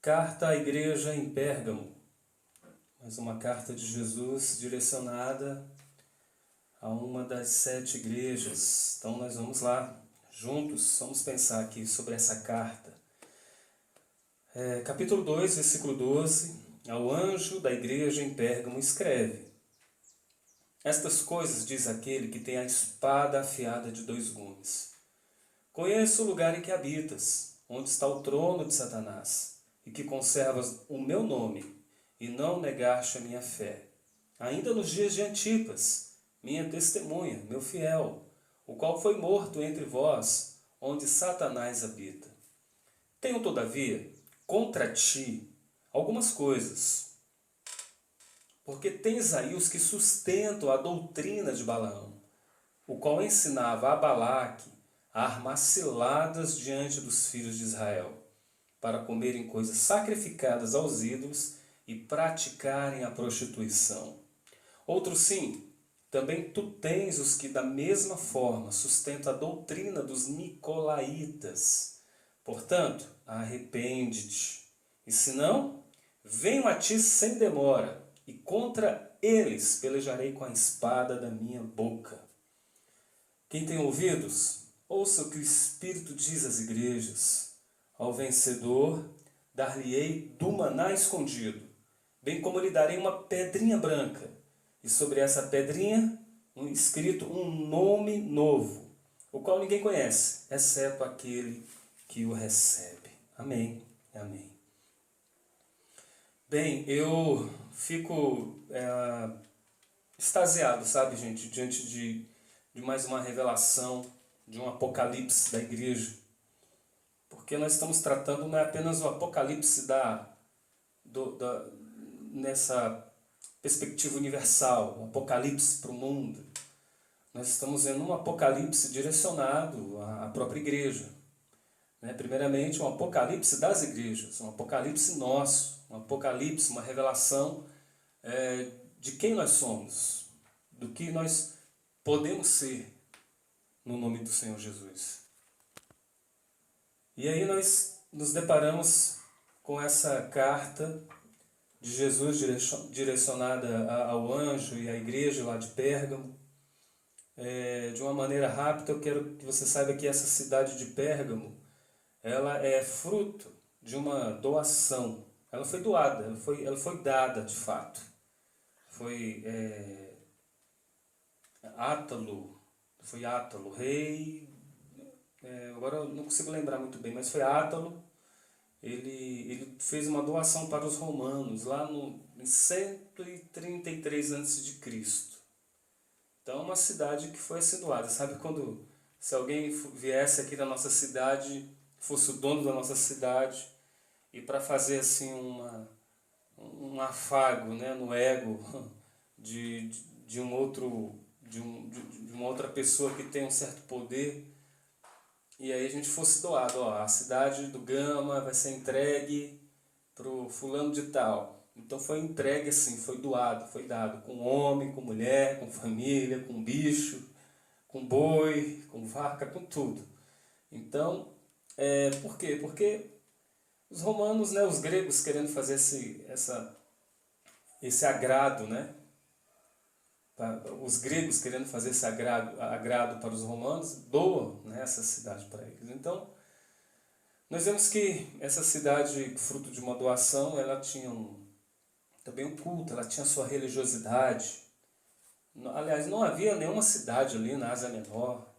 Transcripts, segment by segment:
Carta à igreja em Pérgamo, mais uma carta de Jesus direcionada a uma das 7 igrejas. Então nós vamos lá, juntos, vamos pensar aqui sobre essa carta. Capítulo 2, versículo 12, ao anjo da igreja em Pérgamo escreve: Estas coisas diz aquele que tem a espada afiada de 2 gumes. Conheço o lugar em que habitas, onde está o trono de Satanás, e que conservas o meu nome, e não negaste a minha fé. Ainda nos dias de Antipas, minha testemunha, meu fiel, o qual foi morto entre vós, onde Satanás habita. Tenho, todavia, contra ti algumas coisas, porque tens aí os que sustentam a doutrina de Balaão, o qual ensinava a Balaque a armar ciladas diante dos filhos de Israel, para comerem coisas sacrificadas aos ídolos e praticarem a prostituição. Outro sim, também tu tens os que da mesma forma sustentam a doutrina dos nicolaítas. Portanto, arrepende-te, e se não, venho a ti sem demora, e contra eles pelejarei com a espada da minha boca. Quem tem ouvidos, ouça o que o Espírito diz às igrejas. Ao vencedor, dar-lhe-ei do maná escondido, bem como lhe darei uma pedrinha branca, e sobre essa pedrinha escrito um nome novo, o qual ninguém conhece, exceto aquele que o recebe. Amém. Amém. Bem, eu fico extasiado, sabe, gente, diante de mais uma revelação, de um apocalipse da igreja. Porque nós estamos tratando não é apenas o apocalipse nessa perspectiva universal, um apocalipse para o mundo. Nós estamos vendo um apocalipse direcionado à própria igreja. Primeiramente, um apocalipse das igrejas, um apocalipse nosso, um apocalipse, uma revelação de quem nós somos, do que nós podemos ser no nome do Senhor Jesus. E aí nós nos deparamos com essa carta de Jesus direcionada ao anjo e à igreja lá de Pérgamo. De uma maneira rápida, eu quero que você saiba que essa cidade de Pérgamo, ela é fruto de uma doação. Ela foi doada, ela foi dada de fato. Foi Átalo, rei. Agora eu não consigo lembrar muito bem, mas foi Átalo. Ele fez uma doação para os romanos lá em 133 a.C. Então, uma cidade que foi assim doada. Sabe quando, se alguém viesse aqui da nossa cidade, fosse o dono da nossa cidade, e para fazer assim um afago, né, no ego de uma outra pessoa que tem um certo poder, e aí a gente fosse doado, a cidade do Gama vai ser entregue pro fulano de tal. Então foi entregue assim, foi doado, foi dado, com homem, com mulher, com família, com bicho, com boi, com vaca, com tudo. Então, por quê? Porque os romanos, né, os gregos querendo fazer esse agrado, né? Os gregos querendo fazer esse agrado para os romanos, doam, né, essa cidade para eles. Então, nós vemos que essa cidade, fruto de uma doação, ela tinha também um culto, ela tinha sua religiosidade. Aliás, não havia nenhuma cidade ali na Ásia Menor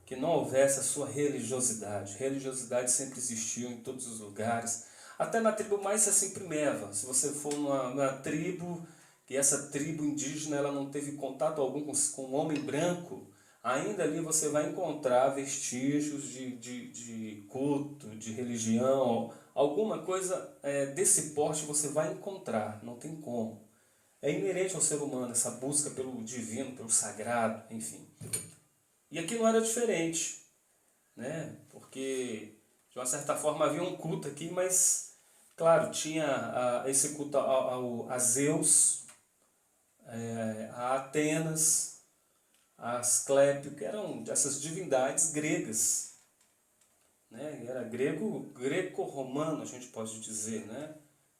que não houvesse a sua religiosidade. Religiosidade sempre existiu em todos os lugares, até na tribo mais assim primeva. Se você for numa tribo, que essa tribo indígena ela não teve contato algum com o homem branco, ainda ali você vai encontrar vestígios de culto, de religião, alguma coisa desse porte você vai encontrar, não tem como. É inerente ao ser humano essa busca pelo divino, pelo sagrado, enfim. E aqui não era diferente, né? Porque de uma certa forma havia um culto aqui, mas claro, tinha esse culto a Zeus, a Atenas, a Asclépio, que eram essas divindades gregas, né? Era greco-romano, a gente pode dizer, né?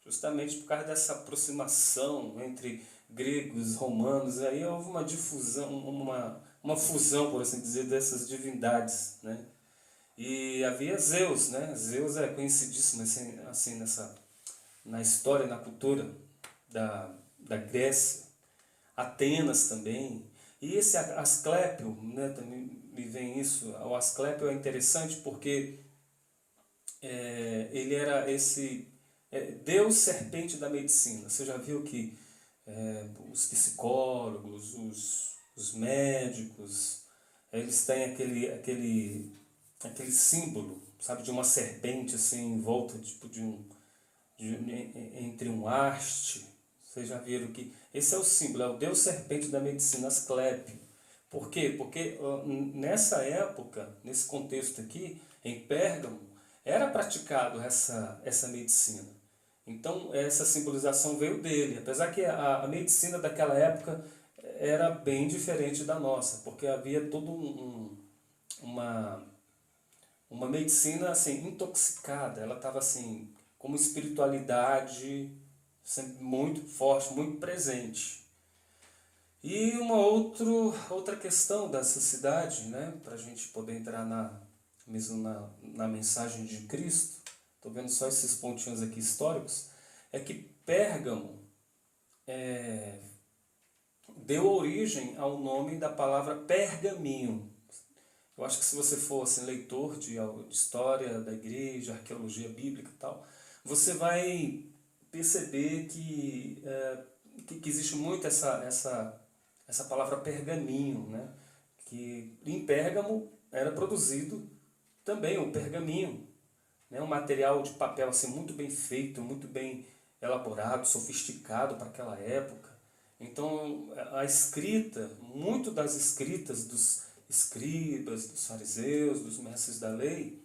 Justamente por causa dessa aproximação entre gregos, romanos, aí houve uma difusão, uma fusão, por assim dizer, dessas divindades, né? E havia Zeus, né? Zeus é conhecidíssimo assim na história, na cultura da Grécia. Atenas também. E esse Asclépio, né, também me vem isso. O Asclépio é interessante porque ele era esse Deus serpente da medicina. Você já viu que os psicólogos, os médicos, eles têm aquele símbolo, sabe, de uma serpente assim em volta tipo entre um haste. Vocês já viram que esse é o símbolo, é o deus serpente da medicina, Asclépio. Por quê? Porque nessa época, nesse contexto aqui, em Pérgamo, era praticado essa medicina. Então, essa simbolização veio dele. Apesar que a medicina daquela época era bem diferente da nossa, porque havia todo uma medicina assim intoxicada. Ela estava assim com uma espiritualidade sempre muito forte, muito presente. E uma outra questão dessa cidade, né, para a gente poder entrar mesmo na mensagem de Cristo, estou vendo só esses pontinhos aqui históricos, é que Pérgamo deu origem ao nome da palavra pergaminho. Eu acho que se você for assim, leitor de história da igreja, arqueologia bíblica e tal, você vai perceber que existe muito essa palavra pergaminho, né? Que em Pérgamo era produzido também o pergaminho, né? Um material de papel assim, muito bem feito, muito bem elaborado, sofisticado para aquela época. Então, a escrita, muito das escritas dos escribas, dos fariseus, dos mestres da lei,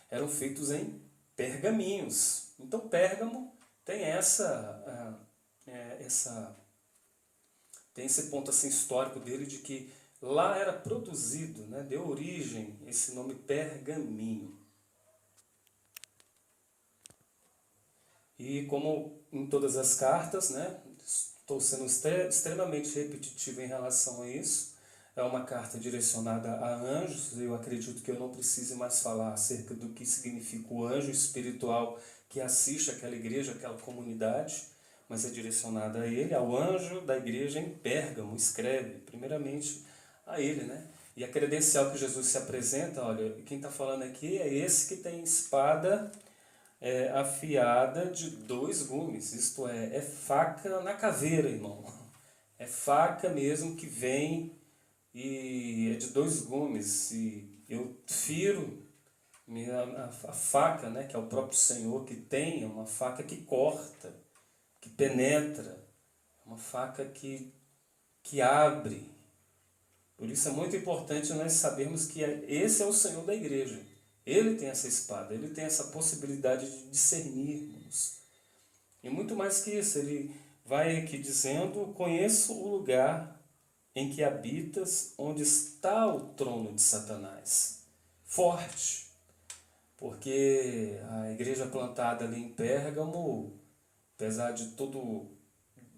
eram feitos em pergaminhos. Então, Pérgamo tem tem esse ponto assim, histórico dele de que lá era produzido, né, deu origem esse nome pergaminho. E como em todas as cartas, né, estou sendo extremamente repetitivo em relação a isso, é uma carta direcionada a anjos. Eu acredito que eu não precise mais falar acerca do que significa o anjo espiritual que assiste aquela igreja, aquela comunidade, mas é direcionada a ele, ao anjo da igreja em Pérgamo. Escreve primeiramente a ele, né? E a credencial que Jesus se apresenta, olha, quem está falando aqui é esse que tem espada afiada de 2 gumes, isto é faca na caveira, irmão. É faca mesmo que vem e é de 2 gumes. E eu firo a faca, né, que é o próprio Senhor que tem, é uma faca que corta, que penetra, uma faca que abre. Por isso é muito importante nós sabermos que esse é o Senhor da igreja. Ele tem essa espada, ele tem essa possibilidade de discernirmos. E muito mais que isso, ele vai aqui dizendo: conheço o lugar em que habitas, onde está o trono de Satanás. Forte, porque a igreja plantada ali em Pérgamo, apesar de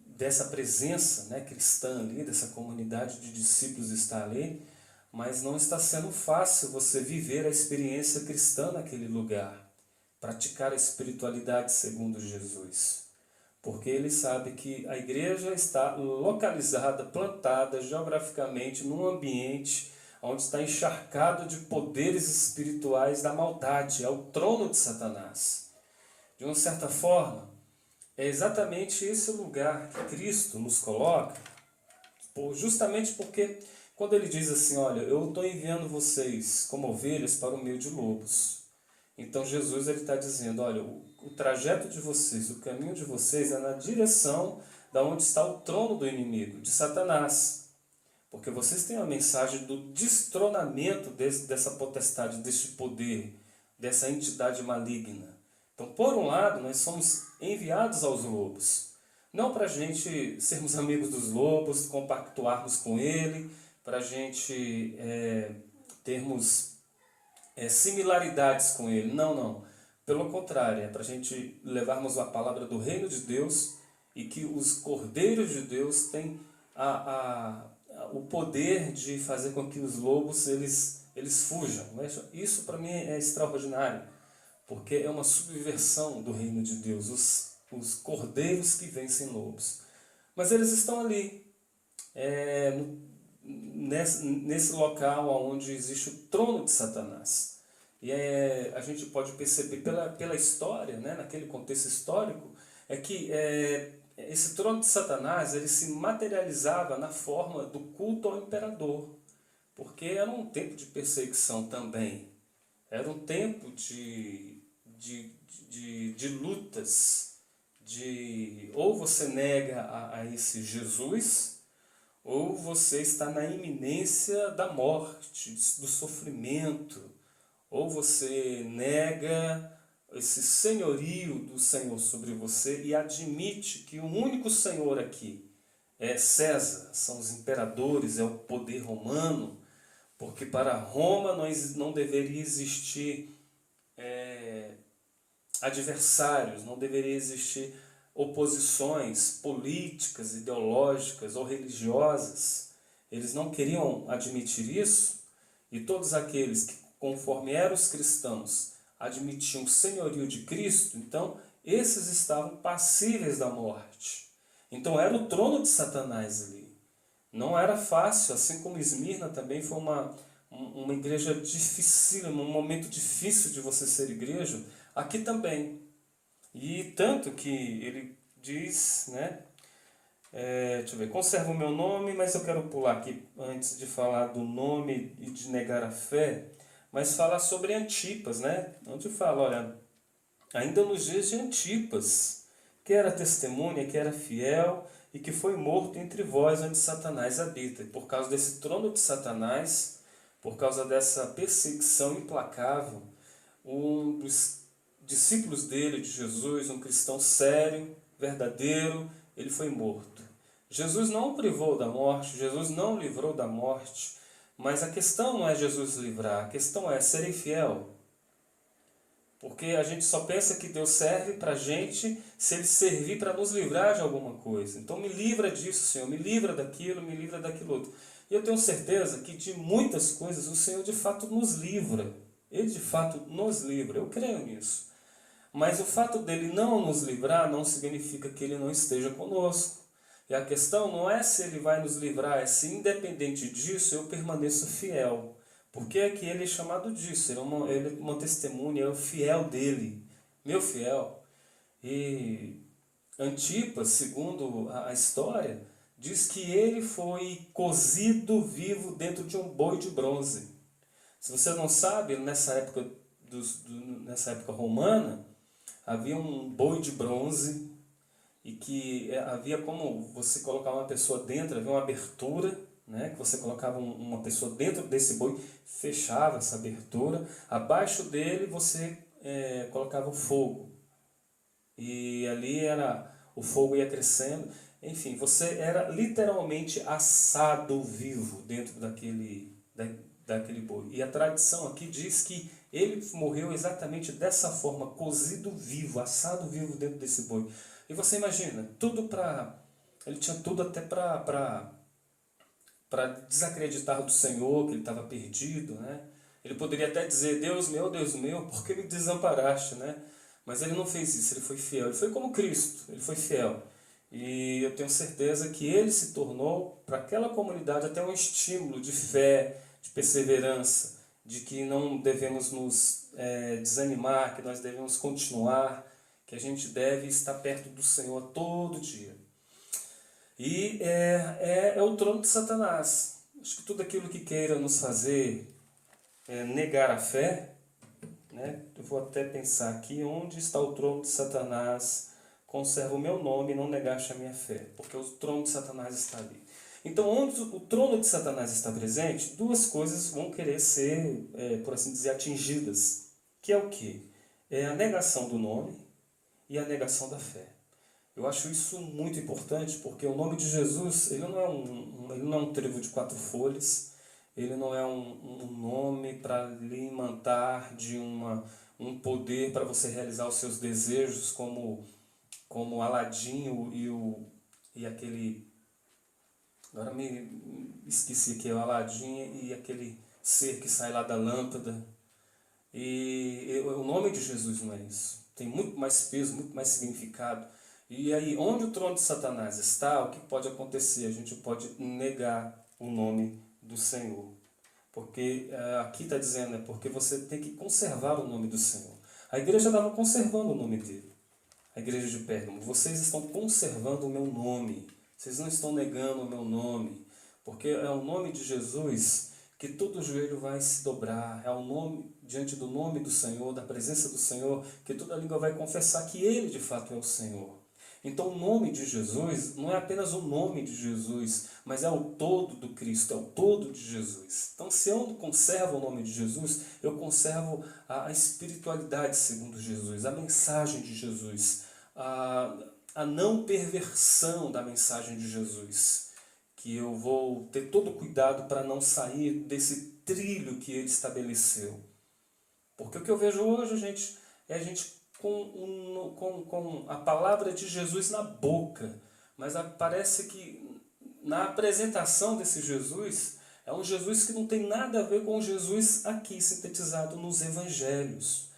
dessa presença, né, cristã ali, dessa comunidade de discípulos estar ali, mas não está sendo fácil você viver a experiência cristã naquele lugar, praticar a espiritualidade segundo Jesus. Porque ele sabe que a igreja está localizada, plantada geograficamente num ambiente onde está encharcado de poderes espirituais da maldade, é o trono de Satanás. De uma certa forma, é exatamente esse o lugar que Cristo nos coloca, justamente porque quando ele diz assim, olha, eu estou enviando vocês como ovelhas para o meio de lobos. Então Jesus está dizendo, olha, o trajeto de vocês, o caminho de vocês é na direção da onde está o trono do inimigo, de Satanás. Porque vocês têm a mensagem do destronamento dessa potestade, deste poder, dessa entidade maligna. Então, por um lado, nós somos enviados aos lobos. Não para a gente sermos amigos dos lobos, compactuarmos com ele, para a gente termos similaridades com ele. Não, não. Pelo contrário, é para a gente levarmos a palavra do reino de Deus e que os cordeiros de Deus têm o poder de fazer com que os lobos eles fujam. Isso para mim é extraordinário, porque é uma subversão do reino de Deus, os cordeiros que vencem lobos. Mas eles estão ali, nesse local onde existe o trono de Satanás. E a gente pode perceber pela história, né, naquele contexto histórico, é que esse trono de Satanás ele se materializava na forma do culto ao imperador, porque era um tempo de perseguição também, era um tempo de lutas, ou você nega a esse Jesus, ou você está na iminência da morte, do sofrimento, ou você nega esse senhorio do Senhor sobre você e admite que o único Senhor aqui é César, são os imperadores, é o poder romano, porque para Roma não deveria existir adversários, não deveria existir oposições políticas, ideológicas ou religiosas. Eles não queriam admitir isso, e todos aqueles que, conforme eram os cristãos, admitiam o senhorio de Cristo, então esses estavam passíveis da morte. Então era o trono de Satanás ali. Não era fácil, assim como Esmirna também foi uma igreja difícil, um momento difícil de você ser igreja, aqui também. E tanto que ele diz, né, deixa eu ver, conserva o meu nome, mas eu quero pular aqui antes de falar do nome e de negar a fé, mas falar sobre Antipas, né, onde fala, olha, ainda nos dias de Antipas, que era testemunha, que era fiel e que foi morto entre vós onde Satanás habita. E por causa desse trono de Satanás, por causa dessa perseguição implacável, um dos discípulos dele, de Jesus, um cristão sério, verdadeiro, ele foi morto. Jesus não o privou da morte, Jesus não o livrou da morte, mas a questão não é Jesus livrar, a questão é ser fiel. Porque a gente só pensa que Deus serve para a gente se Ele servir para nos livrar de alguma coisa. Então me livra disso, Senhor, me livra daquilo, me livra daquilo outro. E eu tenho certeza que de muitas coisas o Senhor de fato nos livra. Ele de fato nos livra, eu creio nisso. Mas o fato dele não nos livrar não significa que ele não esteja conosco. E a questão não é se ele vai nos livrar, é se independente disso eu permaneço fiel. Porque é que ele é chamado disso, ele é uma testemunha, é o fiel dele, meu fiel. E Antipas, segundo a história, diz que ele foi cozido vivo dentro de um boi de bronze. Se você não sabe, nessa época romana, havia um boi de bronze e que havia como você colocar uma pessoa dentro, havia uma abertura, né, que você colocava uma pessoa dentro desse boi, fechava essa abertura, abaixo dele você colocava o fogo. E ali o fogo ia crescendo, enfim, você era literalmente assado vivo dentro daquele boi. E a tradição aqui diz que ele morreu exatamente dessa forma, cozido vivo, assado vivo dentro desse boi. E você imagina, ele tinha tudo até para desacreditar do Senhor, que ele estava perdido, né? Ele poderia até dizer, Deus meu, por que me desamparaste, né? Mas ele não fez isso, ele foi fiel. Ele foi como Cristo, ele foi fiel. E eu tenho certeza que ele se tornou, para aquela comunidade, até um estímulo de fé, de perseverança, de que não devemos nos desanimar, que nós devemos continuar, que a gente deve estar perto do Senhor todo dia. E é o trono de Satanás. Acho que tudo aquilo que queira nos fazer negar a fé, né? Eu vou até pensar aqui, onde está o trono de Satanás? Conserva o meu nome e não negaste a minha fé, porque o trono de Satanás está ali. Então, onde o trono de Satanás está presente, duas coisas vão querer ser, por assim dizer, atingidas. Que é o quê? É a negação do nome e a negação da fé. Eu acho isso muito importante, porque o nome de Jesus ele não é um trevo de 4 folhas, ele não é um nome para lhe imantar de um poder para você realizar os seus desejos, como Aladinho e aquele... Agora me esqueci que é o Aladinho e aquele ser que sai lá da lâmpada. E o nome de Jesus não é isso. Tem muito mais peso, muito mais significado. E aí, onde o trono de Satanás está, o que pode acontecer? A gente pode negar o nome do Senhor. Porque aqui está dizendo, porque você tem que conservar o nome do Senhor. A igreja estava conservando o nome dele. A igreja de Pérgamo, vocês estão conservando o meu nome. Vocês não estão negando o meu nome. Porque é o nome de Jesus que todo joelho vai se dobrar. É o nome, diante do nome do Senhor, da presença do Senhor, que toda língua vai confessar que Ele de fato é o Senhor. Então o nome de Jesus não é apenas o nome de Jesus, mas é o todo do Cristo, é o todo de Jesus. Então se eu conservo o nome de Jesus, eu conservo a espiritualidade segundo Jesus, a mensagem de Jesus, a não perversão da mensagem de Jesus, que eu vou ter todo o cuidado para não sair desse trilho que ele estabeleceu. Porque o que eu vejo hoje, gente, é a gente com a palavra de Jesus na boca, mas parece que na apresentação desse Jesus, é um Jesus que não tem nada a ver com o Jesus aqui sintetizado nos evangelhos.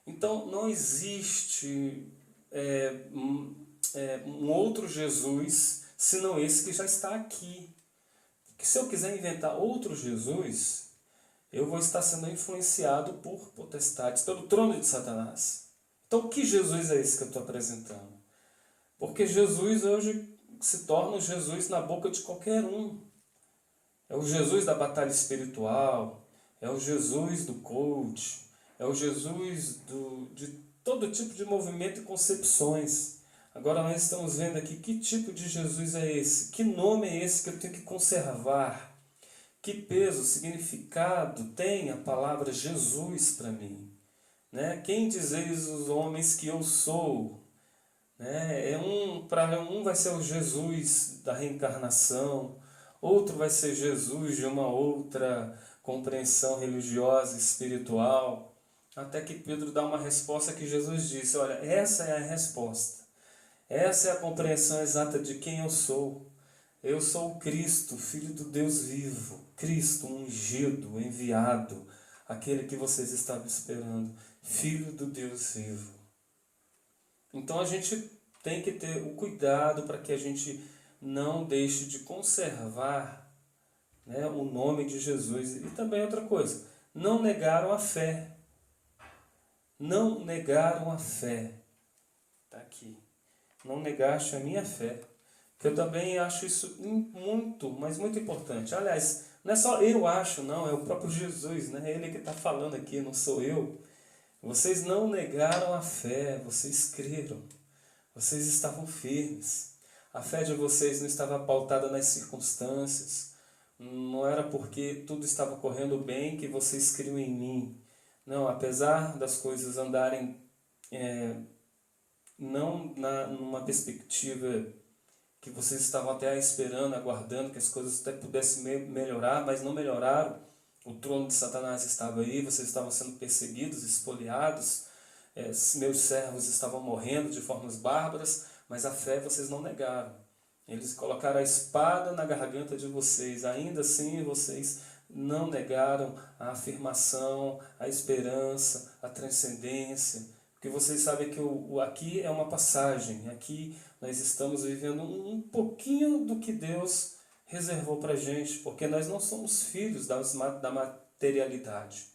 Então não existe um outro Jesus senão esse que já está aqui. Porque se eu quiser inventar outro Jesus, eu vou estar sendo influenciado por potestades, pelo trono de Satanás. Então, que Jesus é esse que eu estou apresentando? Porque Jesus hoje se torna o Jesus na boca de qualquer um. É o Jesus da batalha espiritual, é o Jesus do coach, é o Jesus de todo tipo de movimento e concepções. Agora nós estamos vendo aqui que tipo de Jesus é esse, que nome é esse que eu tenho que conservar, que peso, significado tem a palavra Jesus para mim. Né? Quem dizeis os homens que eu sou? Né? Para um vai ser o Jesus da reencarnação, outro vai ser Jesus de uma outra compreensão religiosa, espiritual, até que Pedro dá uma resposta que Jesus disse, olha, essa é a resposta, essa é a compreensão exata de quem eu sou. Eu sou o Cristo, Filho do Deus vivo, Cristo ungido, enviado, aquele que vocês estavam esperando, Filho do Deus vivo. Então a gente tem que ter o cuidado para que a gente não deixe de conservar, né, o nome de Jesus. E também outra coisa, não negaram a fé. Não negaram a fé. Está aqui. Não negaste a minha fé. Que eu também acho isso muito, mas muito importante. Aliás, não é só eu acho, não, é o próprio Jesus, né? É Ele que está falando aqui, não sou eu. Vocês não negaram a fé, vocês creram. Vocês estavam firmes. A fé de vocês não estava pautada nas circunstâncias. Não era porque tudo estava correndo bem que vocês criam em mim. Não, apesar das coisas andarem não numa perspectiva que vocês estavam até esperando, aguardando que as coisas até pudessem melhorar, mas não melhoraram. O trono de Satanás estava aí, vocês estavam sendo perseguidos, espoliados, meus servos estavam morrendo de formas bárbaras, mas a fé vocês não negaram. Eles colocaram a espada na garganta de vocês, ainda assim vocês não negaram a afirmação, a esperança, a transcendência, porque vocês sabem que aqui é uma passagem, aqui nós estamos vivendo um pouquinho do que Deus reservou para a gente, porque nós não somos filhos da materialidade.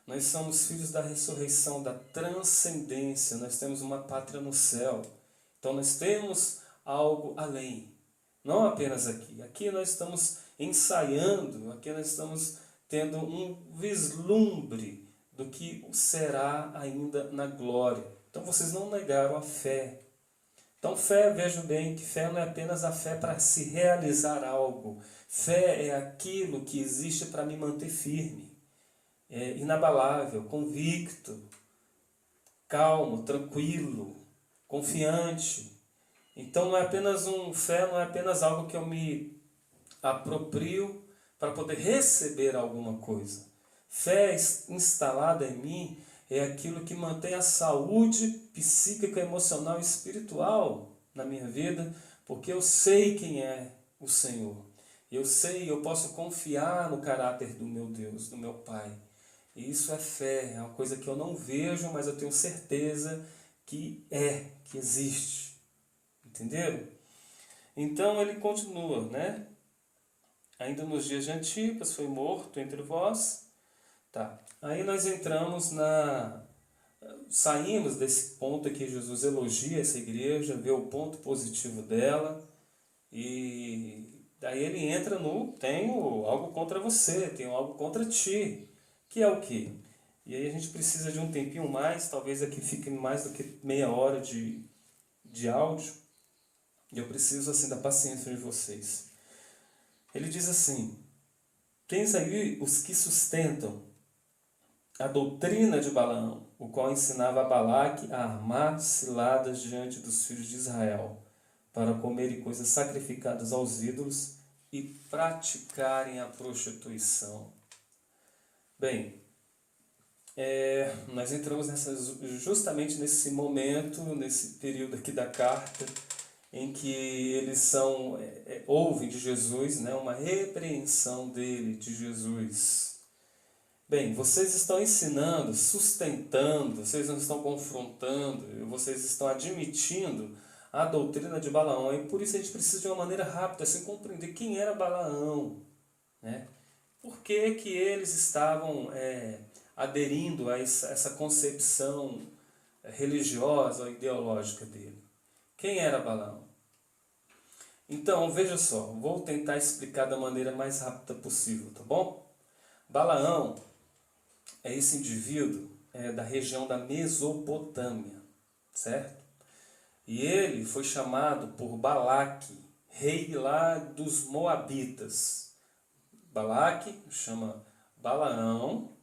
Nós somos filhos da ressurreição, da transcendência, nós temos uma pátria no céu. Então nós temos algo além, não apenas aqui. Aqui nós estamos ensaiando, aqui nós estamos tendo um vislumbre do que será ainda na glória. Então vocês não negaram a fé. Então fé, vejam bem, que fé não é apenas a fé para se realizar algo. Fé é aquilo que existe para me manter firme, inabalável, convicto, calmo, tranquilo, confiante. Então não é apenas fé não é apenas algo que eu me aproprio para poder receber alguma coisa. Fé instalada em mim é aquilo que mantém a saúde psíquica, emocional e espiritual na minha vida, porque eu sei quem é o Senhor. Eu sei, eu posso confiar no caráter do meu Deus, do meu Pai. E isso é fé, é uma coisa que eu não vejo, mas eu tenho certeza que existe. Entenderam? Então ele continua, né? Ainda nos dias de Antipas foi morto entre vós. Tá. Aí nós entramos saímos desse ponto que Jesus elogia essa igreja, vê o ponto positivo dela, e daí ele entra no tenho algo contra você, tenho algo contra ti, que é o quê? E aí a gente precisa de um tempinho mais, talvez aqui fique mais do que meia hora de áudio, e eu preciso assim da paciência de vocês. Ele diz assim: tens aí os que sustentam a doutrina de Balaão, o qual ensinava a Balaque a armar ciladas diante dos filhos de Israel, para comerem coisas sacrificadas aos ídolos e praticarem a prostituição. Bem, nós entramos justamente nesse momento, nesse período aqui da carta, em que eles ouvem de Jesus, né, uma repreensão dele, de Jesus. Bem, vocês estão ensinando, sustentando, vocês não estão confrontando, vocês estão admitindo a doutrina de Balaão. E por isso a gente precisa de uma maneira rápida, assim, compreender quem era Balaão, né? Por que que eles estavam aderindo a essa concepção religiosa ou ideológica dele. Quem era Balaão? Então, veja só, vou tentar explicar da maneira mais rápida possível, tá bom? Balaão é esse indivíduo da região da Mesopotâmia, certo? E ele foi chamado por Balaque, rei lá dos Moabitas. Balaque chama Balaão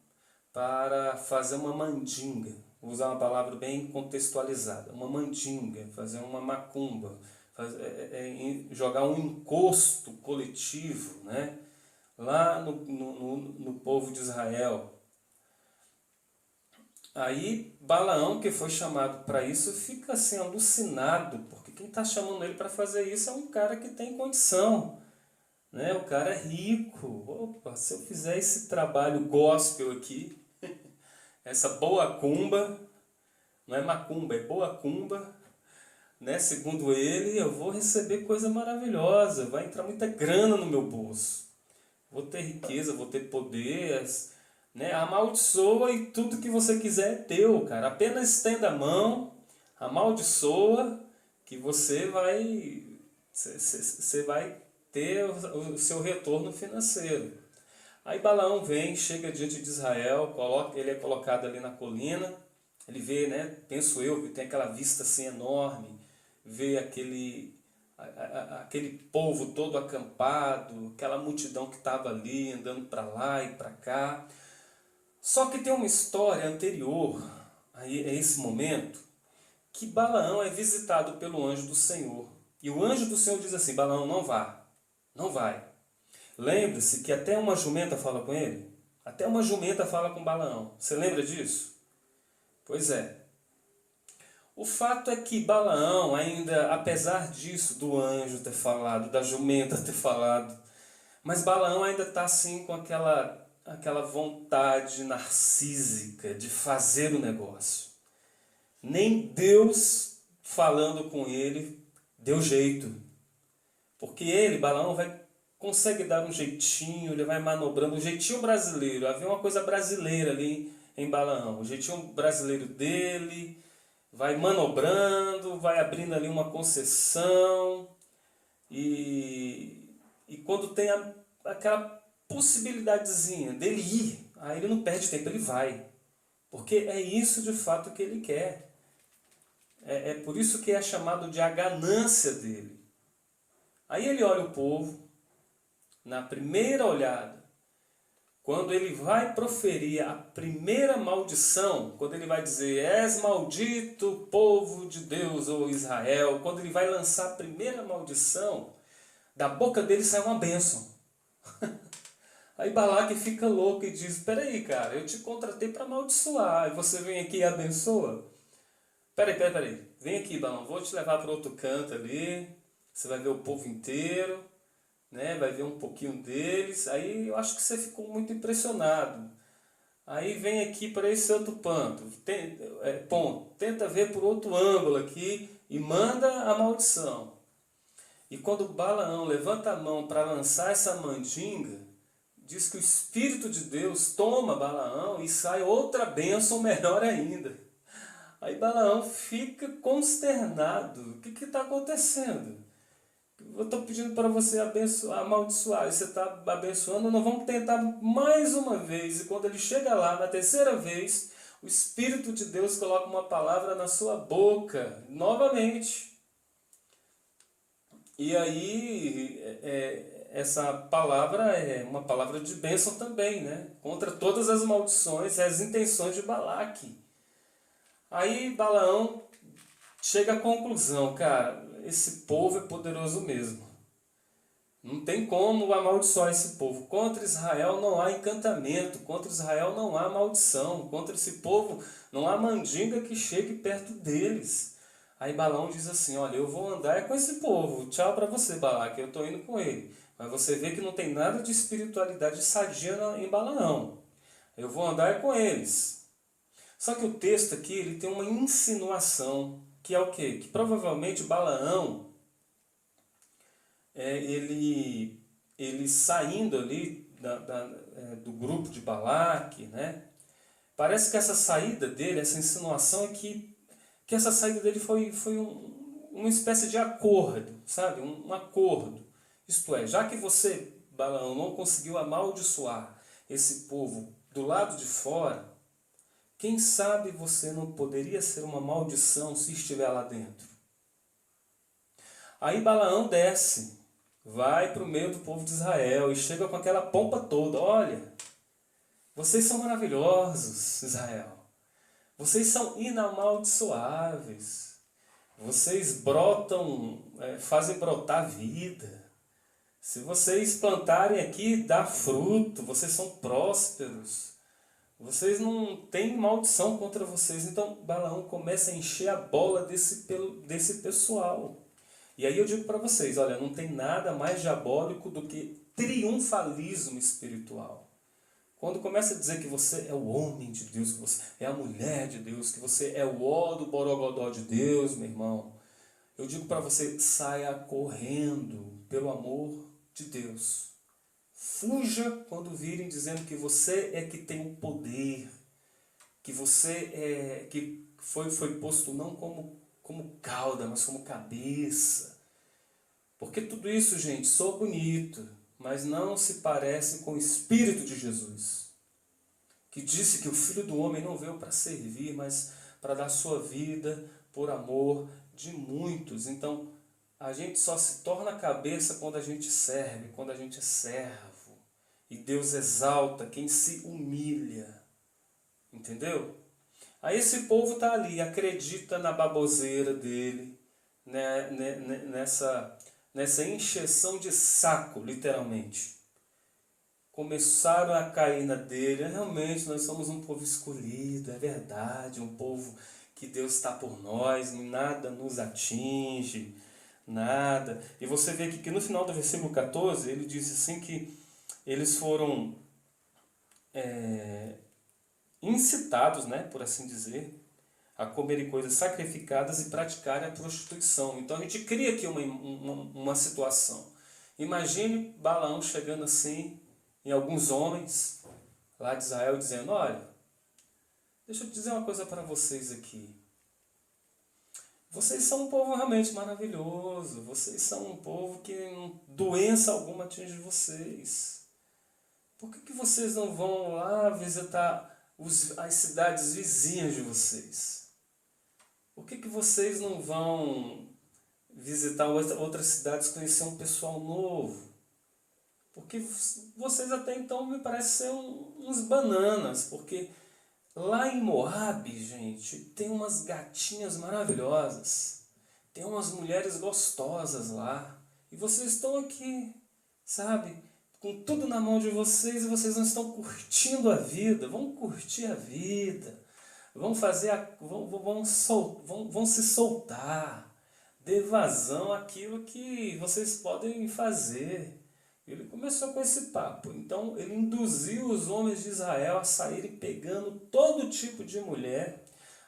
para fazer uma mandinga, vou usar uma palavra bem contextualizada, uma mandinga, fazer uma macumba, jogar um encosto coletivo, né? Lá no povo de Israel. Aí Balaão, que foi chamado para isso, fica assim alucinado, porque quem está chamando ele para fazer isso é um cara que tem condição, né? O cara é rico. Opa, se eu fizer esse trabalho gospel aqui, essa boa cumba, não é macumba, é boa cumba, né? Segundo ele, eu vou receber coisa maravilhosa, vai entrar muita grana no meu bolso, vou ter riqueza, vou ter poder, né? Amaldiçoa e tudo que você quiser é teu, cara. Apenas estenda a mão, amaldiçoa, que você vai ter o seu retorno financeiro. Aí Balaão vem, chega diante de Israel, ele é colocado ali na colina, ele vê, né, penso eu, que tem aquela vista assim enorme, vê aquele povo todo acampado, aquela multidão que estava ali, andando para lá e para cá. Só que tem uma história anterior a esse momento, que Balaão é visitado pelo anjo do Senhor. E o anjo do Senhor diz assim: Balaão, não vá, não vai. Lembre-se que até uma jumenta fala com ele. Até uma jumenta fala com Balaão. Você lembra disso? Pois é. O fato é que Balaão, ainda, apesar disso, do anjo ter falado, da jumenta ter falado, mas Balaão ainda está assim com aquela vontade narcísica de fazer o negócio. Nem Deus falando com ele deu jeito. Porque ele, Balaão, consegue dar um jeitinho, ele vai manobrando, um jeitinho brasileiro. Havia uma coisa brasileira ali em Balaão. O jeitinho brasileiro dele, vai manobrando, vai abrindo ali uma concessão. E quando tem aquela possibilidadezinha dele ir, aí ele não perde tempo, ele vai. Porque é isso de fato que ele quer. É por isso que é chamado de a ganância dele. Aí ele olha o povo, na primeira olhada, quando ele vai proferir a primeira maldição, quando ele vai dizer, és maldito povo de Deus, ou Israel, quando ele vai lançar a primeira maldição, da boca dele sai uma bênção. Aí Balaque fica louco e diz, peraí, cara, eu te contratei para amaldiçoar, e você vem aqui e abençoa? Peraí, vem aqui, Balaão, vou te levar para outro canto ali, você vai ver o povo inteiro, né? Vai ver um pouquinho deles, aí eu acho que você ficou muito impressionado. Aí vem aqui para esse outro ponto, tenta ver por outro ângulo aqui e manda a maldição. E quando Balaão levanta a mão para lançar essa mandinga, diz que o Espírito de Deus toma Balaão e sai outra bênção melhor ainda. Aí Balaão fica consternado. O que está acontecendo? Eu estou pedindo para você abençoar, amaldiçoar, e você está abençoando, nós vamos tentar mais uma vez. E quando ele chega lá, na terceira vez, o Espírito de Deus coloca uma palavra na sua boca, novamente. E aí, essa palavra é uma palavra de bênção também, né? Contra todas as maldições e as intenções de Balaque. Aí Balaão chega à conclusão, cara, esse povo é poderoso mesmo. Não tem como amaldiçoar esse povo. Contra Israel não há encantamento, contra Israel não há maldição, contra esse povo não há mandinga que chegue perto deles. Aí Balaão diz assim, olha, eu vou andar com esse povo, tchau para você, Balaque, eu estou indo com ele. Mas você vê que não tem nada de espiritualidade sadia em Balaão. Eu vou andar com eles. Só que o texto aqui ele tem uma insinuação, que é o quê? Que provavelmente Balaão, ele saindo ali do grupo de Balaque, né? Parece que essa saída dele, essa insinuação é que essa saída dele foi uma espécie de acordo, sabe? Um acordo. Isto é, já que você, Balaão, não conseguiu amaldiçoar esse povo do lado de fora, quem sabe você não poderia ser uma maldição se estiver lá dentro? Aí Balaão desce, vai para o meio do povo de Israel e chega com aquela pompa toda. Olha, vocês são maravilhosos, Israel. Vocês são inamaldiçoáveis. Vocês brotam, fazem brotar vida. Se vocês plantarem aqui, dá fruto. Vocês são prósperos. Vocês não têm maldição contra vocês. Então Balaão começa a encher a bola desse pessoal. E aí eu digo para vocês, olha, não tem nada mais diabólico do que triunfalismo espiritual. Quando começa a dizer que você é o homem de Deus, que você é a mulher de Deus, que você é o ó do borogodó de Deus, meu irmão, eu digo para você, saia correndo pelo amor de Deus. Fuja quando virem dizendo que você é que tem o poder, que você que foi posto não como cauda, mas como cabeça. Porque tudo isso, gente, soa bonito, mas não se parece com o Espírito de Jesus, que disse que o Filho do Homem não veio para servir, mas para dar sua vida por amor de muitos. Então, a gente só se torna cabeça quando a gente serve, quando a gente é servo. E Deus exalta quem se humilha. Entendeu? Aí esse povo está ali, acredita na baboseira dele, né, nessa encheção de saco, literalmente. Começaram a cair na dele. Realmente nós somos um povo escolhido, é verdade, um povo que Deus está por nós, nada nos atinge, nada. E você vê aqui que no final do versículo 14, ele diz assim que eles foram incitados, né, por assim dizer, a comerem coisas sacrificadas e praticarem a prostituição. Então a gente cria aqui uma situação. Imagine Balaão chegando assim em alguns homens lá de Israel dizendo, olha, deixa eu dizer uma coisa para vocês aqui. Vocês são um povo realmente maravilhoso. Vocês são um povo que doença alguma atinge vocês. Por que vocês não vão lá visitar as cidades vizinhas de vocês? Por que vocês não vão visitar outras cidades, conhecer um pessoal novo? Porque vocês até então me parecem ser uns bananas, porque lá em Moabe, gente, tem umas gatinhas maravilhosas, tem umas mulheres gostosas lá, e vocês estão aqui, sabe, com tudo na mão de vocês e vocês não estão curtindo a vida. Vão curtir a vida. Vão fazer vão se soltar. Dê vazão àquilo que vocês podem fazer. Ele começou com esse papo. Então ele induziu os homens de Israel a saírem pegando todo tipo de mulher,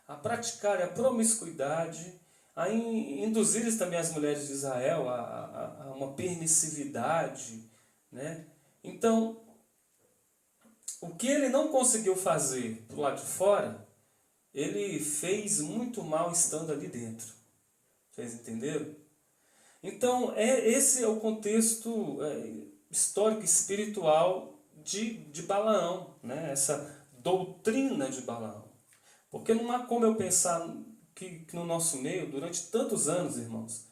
a praticarem a promiscuidade, a induzir também as mulheres de Israel a uma permissividade, né? Então, o que ele não conseguiu fazer do lado de fora, ele fez muito mal estando ali dentro. Vocês entenderam? Então, esse é o contexto histórico e espiritual de Balaão, né? Essa doutrina de Balaão. Porque não há como eu pensar que no nosso meio, durante tantos anos, irmãos,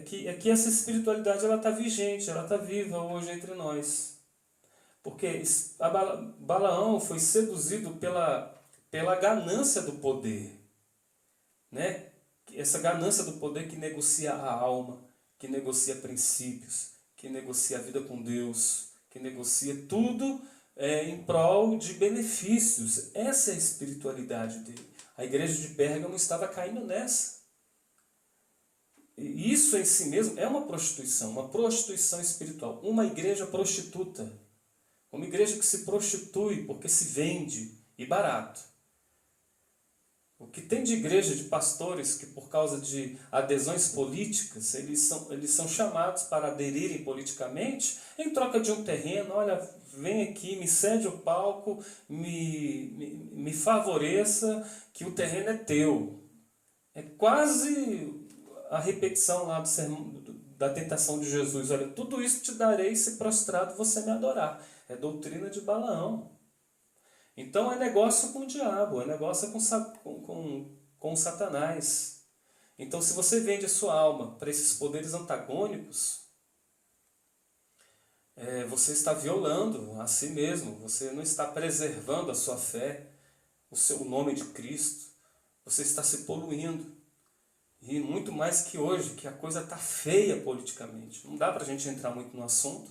que essa espiritualidade está vigente, ela está viva hoje entre nós. Porque Balaão foi seduzido pela ganância do poder, né? Essa ganância do poder que negocia a alma, que negocia princípios, que negocia a vida com Deus, que negocia tudo em prol de benefícios. Essa é a espiritualidade dele. A igreja de Pérgamo estava caindo nessa. E isso em si mesmo é uma prostituição espiritual. Uma igreja prostituta. Uma igreja que se prostitui porque se vende e barato. O que tem de igreja, de pastores, que por causa de adesões políticas, eles são chamados para aderirem politicamente, em troca de um terreno. Olha, vem aqui, me cede o palco, me favoreça, que o terreno é teu. É quase a repetição lá do sermão, da tentação de Jesus. Olha, tudo isso te darei se prostrado você me adorar. É doutrina de Balaão. Então é negócio com o diabo, é negócio com Satanás. Então se você vende a sua alma para esses poderes antagônicos, você está violando a si mesmo, você não está preservando a sua fé, o nome de Cristo, você está se poluindo. E muito mais que hoje, que a coisa está feia politicamente. Não dá para a gente entrar muito no assunto,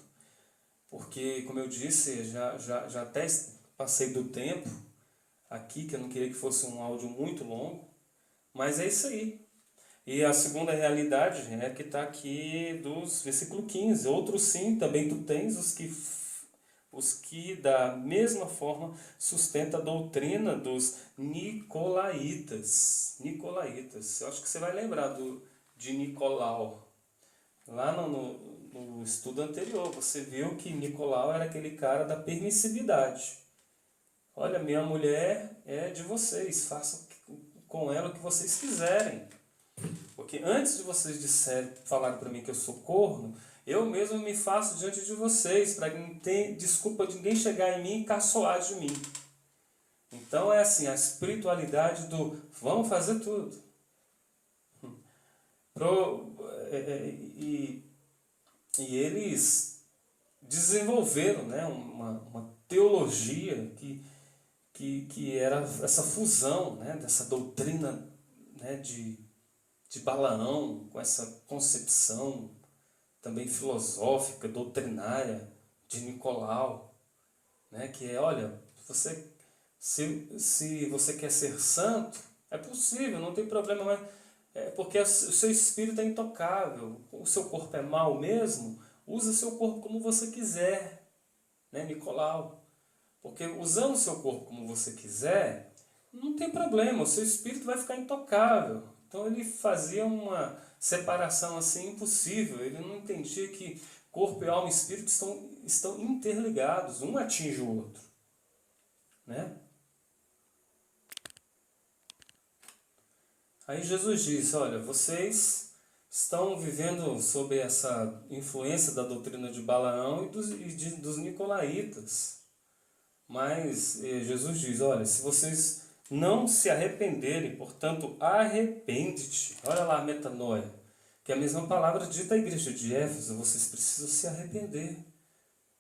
porque, como eu disse, já até passei do tempo aqui, que eu não queria que fosse um áudio muito longo, mas é isso aí. E a segunda realidade é que está aqui dos versículo 15. Outros sim, também tu tens os que da mesma forma sustenta a doutrina dos nicolaítas. Nicolaítas. Eu acho que você vai lembrar de Nicolau. Lá no estudo anterior, você viu que Nicolau era aquele cara da permissividade. Olha, minha mulher é de vocês, façam com ela o que vocês quiserem. Porque antes de vocês falarem para mim que eu sou corno, eu mesmo me faço diante de vocês, para que não tenha desculpa de ninguém chegar em mim e caçoar de mim. Então é assim, a espiritualidade do vamos fazer tudo. E eles desenvolveram, né, uma teologia que era essa fusão, né, dessa doutrina, né, de Balaão com essa concepção também filosófica, doutrinária de Nicolau, né, que é, olha, se você quer ser santo, é possível, não tem problema, mas porque o seu espírito é intocável, o seu corpo é mau mesmo, usa seu corpo como você quiser, né, Nicolau? Porque usando o seu corpo como você quiser, não tem problema, o seu espírito vai ficar intocável. Então ele fazia uma separação assim impossível, ele não entendia que corpo, alma e espírito estão interligados, um atinge o outro, né? Aí Jesus diz, olha, vocês estão vivendo sob essa influência da doutrina de Balaão e dos nicolaítas. Mas Jesus diz, olha, se vocês não se arrependerem, portanto, arrepende-te. Olha lá a metanoia, que é a mesma palavra dita à igreja de Éfeso, vocês precisam se arrepender.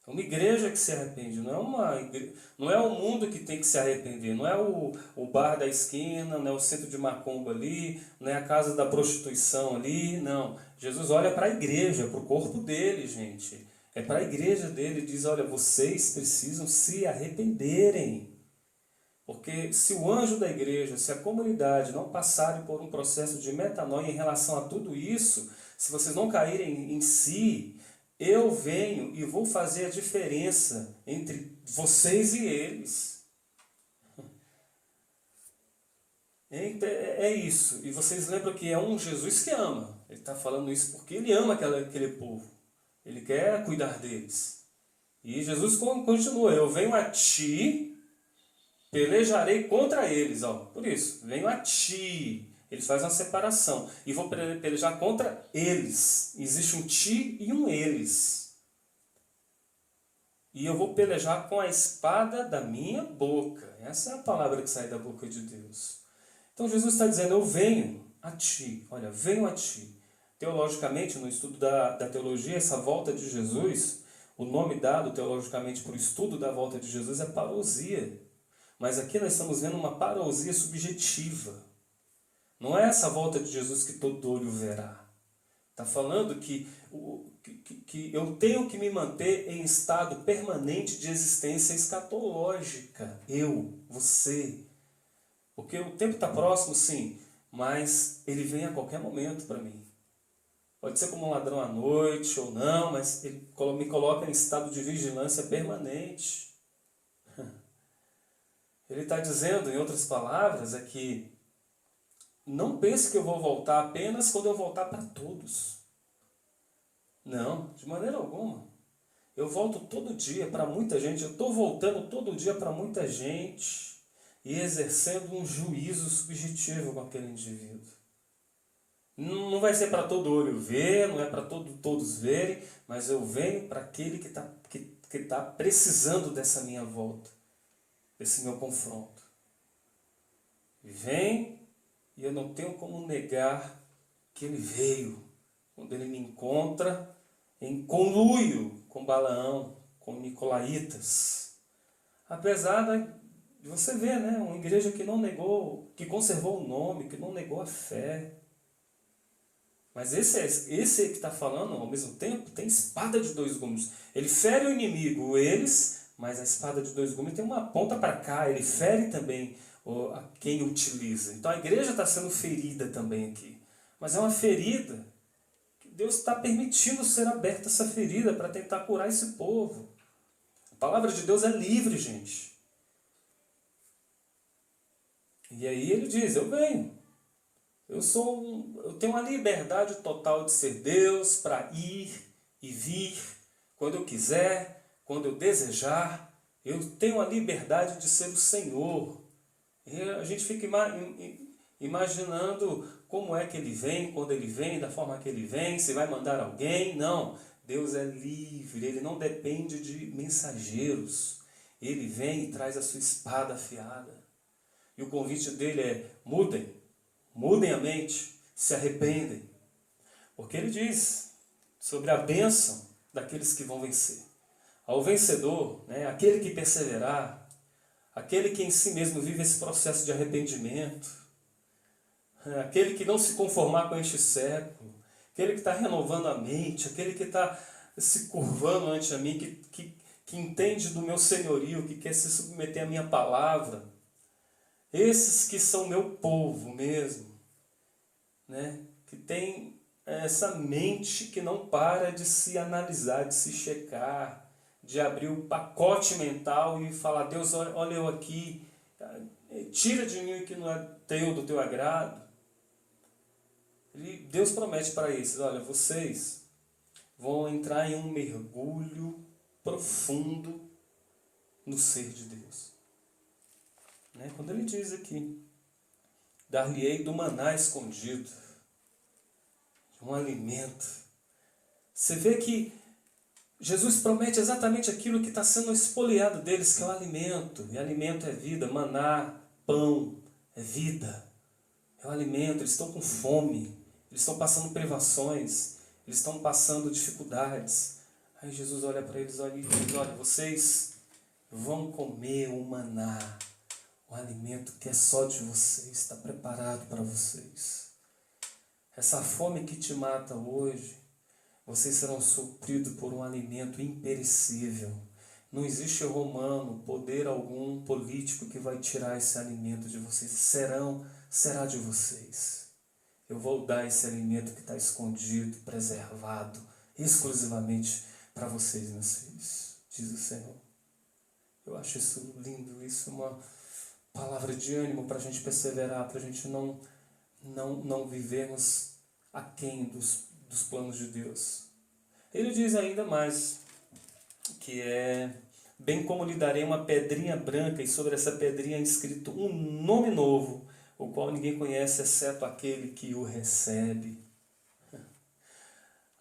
É uma igreja que se arrepende, não é o mundo que tem que se arrepender, não é o bar da esquina, não é o centro de macumba ali, não é a casa da prostituição ali, não. Jesus olha para a igreja, para o corpo dele, gente. É para a igreja dele, ele diz, olha, vocês precisam se arrependerem. Porque se o anjo da igreja, se a comunidade não passarem por um processo de metanoia em relação a tudo isso, se vocês não caírem em si, eu venho e vou fazer a diferença entre vocês e eles. É isso. E vocês lembram que é um Jesus que ama. Ele está falando isso porque ele ama aquele povo. Ele quer cuidar deles. E Jesus continua, eu venho a ti, pelejarei contra eles. Ó. Por isso, venho a ti. Ele faz uma separação. E vou pelejar contra eles. Existe um ti e um eles. E eu vou pelejar com a espada da minha boca. Essa é a palavra que sai da boca de Deus. Então Jesus está dizendo, eu venho a ti. Olha, venho a ti. Teologicamente, no estudo da teologia, essa volta de Jesus, o nome dado teologicamente para o estudo da volta de Jesus é parousia. Mas aqui nós estamos vendo uma parousia subjetiva. Não é essa volta de Jesus que todo olho verá. Está falando que eu tenho que me manter em estado permanente de existência escatológica. Eu, você. Porque o tempo está próximo, sim, mas ele vem a qualquer momento para mim. Pode ser como um ladrão à noite ou não, mas ele me coloca em estado de vigilância permanente. Ele está dizendo, em outras palavras, é que não pense que eu vou voltar apenas quando eu voltar para todos. Não, de maneira alguma. Eu volto todo dia para muita gente, eu estou voltando todo dia para muita gente e exercendo um juízo subjetivo com aquele indivíduo. Não vai ser para todo olho ver, não é para todos verem, mas eu venho para aquele que tá precisando dessa minha volta, desse meu confronto. E vem, e eu não tenho como negar que ele veio, quando ele me encontra em conluio com Balaão, com Nicolaítas. Apesar de você ver, né, uma igreja que não negou, que conservou o nome, que não negou a fé. Mas esse que está falando, ao mesmo tempo, tem espada de dois gumes. Ele fere o inimigo, eles, mas a espada de dois gumes tem uma ponta para cá. Ele fere também a quem utiliza. Então a igreja está sendo ferida também aqui. Mas é uma ferida que Deus está permitindo ser aberta essa ferida para tentar curar esse povo. A palavra de Deus é livre, gente. E aí ele diz, eu venho. Eu tenho uma liberdade total de ser Deus para ir e vir quando eu quiser, quando eu desejar. Eu tenho a liberdade de ser o Senhor. E a gente fica imaginando como é que ele vem, quando ele vem, da forma que ele vem, se vai mandar alguém. Não, Deus é livre, ele não depende de mensageiros. Ele vem e traz a sua espada afiada. E o convite dele é, mudem a mente, se arrependem. Porque ele diz sobre a bênção daqueles que vão vencer. Ao vencedor, né, aquele que perseverar, aquele que em si mesmo vive esse processo de arrependimento, aquele que não se conformar com este século, aquele que está renovando a mente, aquele que está se curvando ante a mim, que entende do meu senhorio, que quer se submeter à minha palavra. Esses que são meu povo mesmo, né? Que tem essa mente que não para de se analisar, de se checar, de abrir o pacote mental e falar, Deus, olha eu aqui, tira de mim o que não é do teu agrado. Deus promete para esses, olha, vocês vão entrar em um mergulho profundo no ser de Deus. Né? Quando ele diz aqui, dar-lhe-ei do maná escondido, um alimento. Você vê que Jesus promete exatamente aquilo que está sendo espoliado deles, que é o alimento. E alimento é vida, maná, pão, é vida. É o alimento, eles estão com fome, eles estão passando privações, eles estão passando dificuldades. Aí Jesus olha para eles e diz, olha, vocês vão comer o maná. O alimento que é só de vocês, está preparado para vocês. Essa fome que te mata hoje, Vocês serão supridos por um alimento imperecível. Não existe romano, poder algum político que vai tirar esse alimento de vocês. Será de vocês. Eu vou dar esse alimento que está escondido, preservado, exclusivamente para vocês, meus filhos, diz o Senhor. Eu acho isso lindo, isso é uma palavra de ânimo para a gente perseverar, para a gente não vivermos aquém dos planos de Deus. Ele diz ainda mais, que bem como lhe darei uma pedrinha branca, e sobre essa pedrinha é escrito um nome novo, o qual ninguém conhece, exceto aquele que o recebe.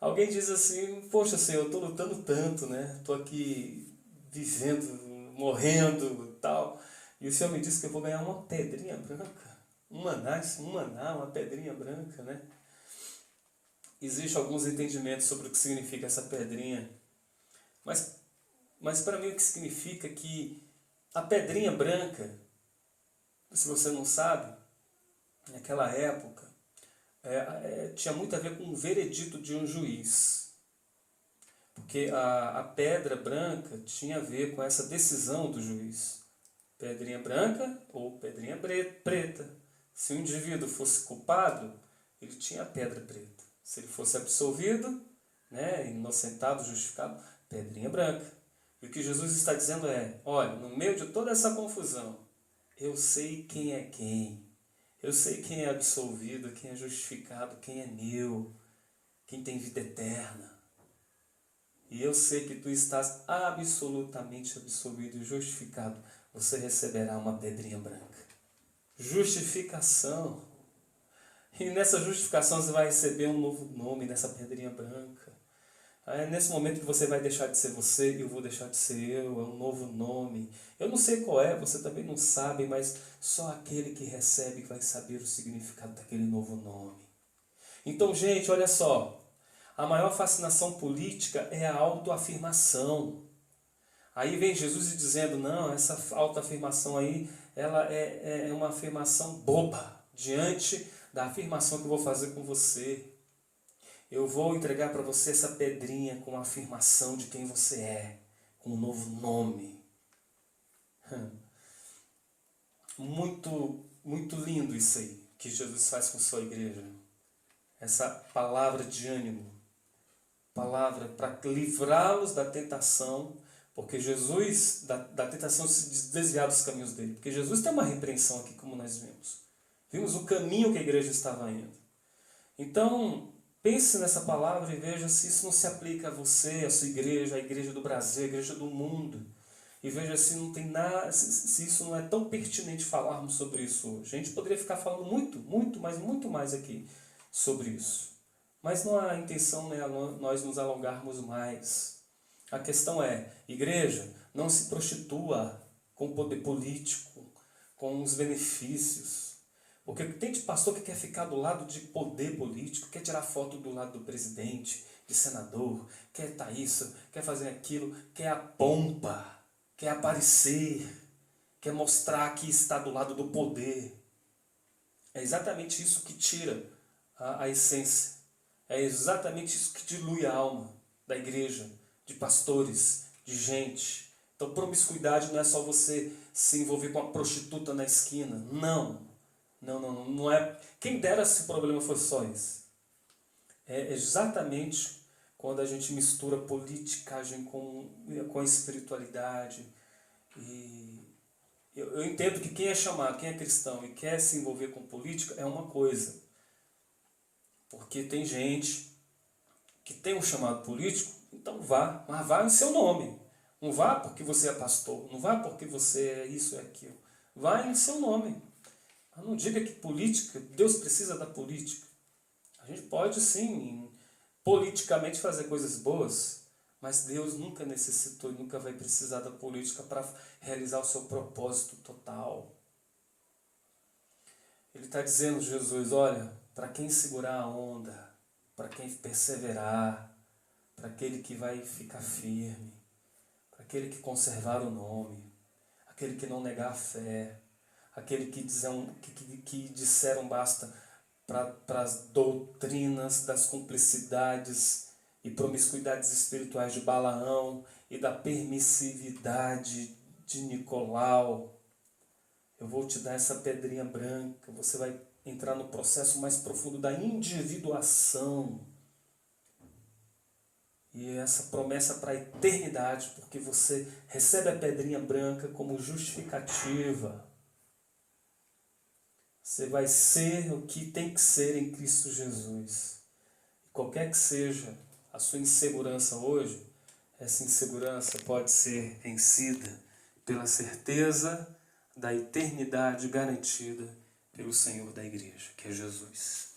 Alguém diz assim, poxa Senhor, eu estou lutando tanto, né? Estou aqui vivendo, morrendo e tal, e o Senhor me disse que eu vou ganhar uma pedrinha branca, um maná, uma pedrinha branca, né? Existem alguns entendimentos sobre o que significa essa pedrinha, mas para mim o que significa que a pedrinha branca, se você não sabe, naquela época, tinha muito a ver com o veredito de um juiz. Porque a pedra branca tinha a ver com essa decisão do juiz. Pedrinha branca ou pedrinha preta. Se o indivíduo fosse culpado, ele tinha a pedra preta. Se ele fosse absolvido, né, inocentado, justificado, pedrinha branca. E o que Jesus está dizendo é, olha, no meio de toda essa confusão, eu sei quem é quem. Eu sei quem é absolvido, quem é justificado, quem é meu, quem tem vida eterna. E eu sei que tu estás absolutamente absolvido e justificado. Você receberá uma pedrinha branca. Justificação. E nessa justificação você vai receber um novo nome nessa pedrinha branca. É nesse momento que você vai deixar de ser você e eu vou deixar de ser eu, é um novo nome. Eu não sei qual é, você também não sabe, mas só aquele que recebe vai saber o significado daquele novo nome. Então, gente, olha só. A maior fascinação política é a autoafirmação. Aí vem Jesus dizendo, não, essa autoafirmação aí, ela é uma afirmação boba diante da afirmação que eu vou fazer com você. Eu vou entregar para você essa pedrinha com a afirmação de quem você é, com um novo nome. Muito, muito lindo isso aí que Jesus faz com sua igreja. Essa palavra de ânimo, palavra para livrá-los da tentação, porque Jesus, da tentação de se desviar dos caminhos dele. Porque Jesus tem uma repreensão aqui, como nós vimos. Vimos o caminho que a igreja estava indo. Então, pense nessa palavra e veja se isso não se aplica a você, a sua igreja, a igreja do Brasil, a igreja do mundo. E veja se não tem nada, se isso não é tão pertinente falarmos sobre isso hoje. A gente poderia ficar falando muito mais aqui sobre isso. Mas não há intenção, né, nós nos alongarmos mais. A questão é, igreja, não se prostitua com o poder político, com os benefícios. Porque tem de pastor que quer ficar do lado de poder político, quer tirar foto do lado do presidente, de senador, quer estar isso, quer fazer aquilo, quer a pompa, quer aparecer, quer mostrar que está do lado do poder. É exatamente isso que tira a essência. É exatamente isso que dilui a alma da igreja, de pastores, de gente. Então, promiscuidade não é só você se envolver com a prostituta na esquina. Não é. Quem dera se o problema fosse só esse. É exatamente quando a gente mistura politicagem com a espiritualidade. E eu entendo que quem é chamado, quem é cristão e quer se envolver com política é uma coisa. Porque tem gente que tem um chamado político, então vá, mas vá em seu nome. Não vá porque você é pastor, não vá porque você é isso e aquilo. Vá em seu nome. Não diga que política, Deus precisa da política. A gente pode sim, politicamente fazer coisas boas, mas Deus nunca necessitou e nunca vai precisar da política para realizar o seu propósito total. Ele está dizendo, Jesus, olha, para quem segurar a onda, para quem perseverar, para aquele que vai ficar firme, para aquele que conservar o nome, aquele que não negar a fé, aquele que disseram basta para as doutrinas das cumplicidades e promiscuidades espirituais de Balaão e da permissividade de Nicolau. Eu vou te dar essa pedrinha branca, você vai entrar no processo mais profundo da individuação. E essa promessa para a eternidade, porque você recebe a pedrinha branca como justificativa. Você vai ser o que tem que ser em Cristo Jesus. E qualquer que seja a sua insegurança hoje, essa insegurança pode ser vencida pela certeza da eternidade garantida pelo Senhor da igreja, que é Jesus.